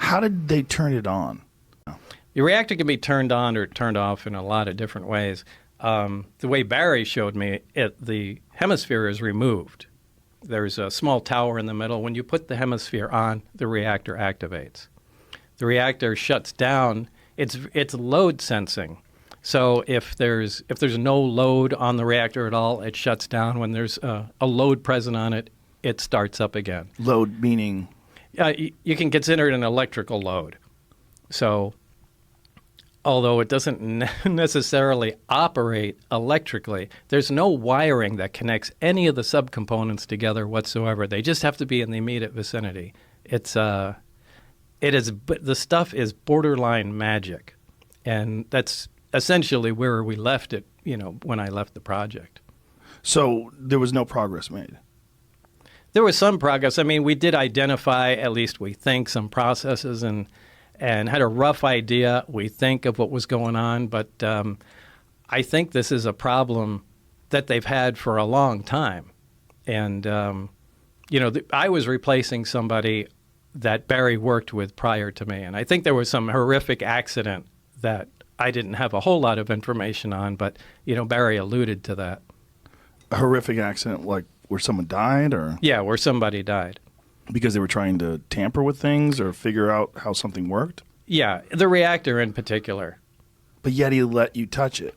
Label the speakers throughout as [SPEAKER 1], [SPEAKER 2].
[SPEAKER 1] How did they turn it on?
[SPEAKER 2] The reactor can be turned on or turned off in a lot of different ways. The way Barry showed me it, the hemisphere is removed. There's a small tower in the middle. When you put the hemisphere on, the reactor activates. The reactor shuts down. It's load sensing. So if there's no load on the reactor at all, it shuts down. When there's a load present on it, it starts up again.
[SPEAKER 1] Load meaning?
[SPEAKER 2] You can consider it an electrical load. So although it doesn't necessarily operate electrically, there's no wiring that connects any of the subcomponents together whatsoever. They just have to be in the immediate vicinity. The stuff is borderline magic, and that's essentially where we left it, when I left the project.
[SPEAKER 1] So there was no progress made?
[SPEAKER 2] There was some progress. I mean, we did identify, at least we think, some processes and had a rough idea, we think, of what was going on. But I think this is a problem that they've had for a long time. And, I was replacing somebody that Barry worked with prior to me. And I think there was some horrific accident that I didn't have a whole lot of information on. But, Barry alluded to that.
[SPEAKER 1] A horrific accident, like where someone died? Or
[SPEAKER 2] Yeah, where somebody died.
[SPEAKER 1] Because they were trying to tamper with things or figure out how something worked?
[SPEAKER 2] Yeah, the reactor in particular.
[SPEAKER 1] But yet he let you touch it.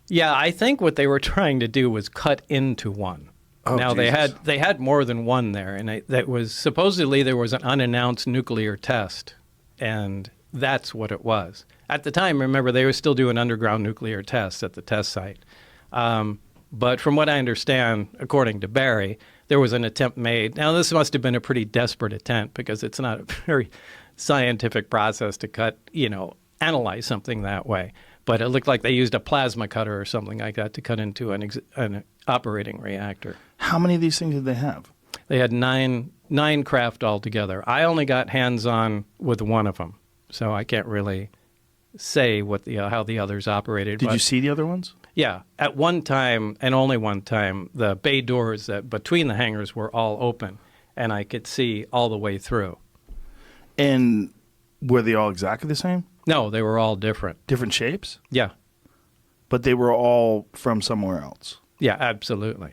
[SPEAKER 2] Yeah, I think what they were trying to do was cut into one.
[SPEAKER 1] Oh,
[SPEAKER 2] now,
[SPEAKER 1] Jesus.
[SPEAKER 2] they had more than one there, and that was supposedly there was an unannounced nuclear test, and that's what it was. At the time, remember, they were still doing underground nuclear tests at the test site. But from what I understand, according to Barry, there was an attempt made. Now, this must have been a pretty desperate attempt because it's not a very scientific process to analyze something that way. But it looked like they used a plasma cutter or something like that to cut into an operating reactor.
[SPEAKER 1] How many of these things did they have?
[SPEAKER 2] They had nine craft altogether. I only got hands-on with one of them, so I can't really say how the others operated.
[SPEAKER 1] Did you see the other ones?
[SPEAKER 2] Yeah. At one time, and only one time, the bay doors between the hangars were all open, and I could see all the way through.
[SPEAKER 1] And were they all exactly the same?
[SPEAKER 2] No, they were all different.
[SPEAKER 1] Different shapes?
[SPEAKER 2] Yeah.
[SPEAKER 1] But they were all from somewhere else?
[SPEAKER 2] Yeah, absolutely.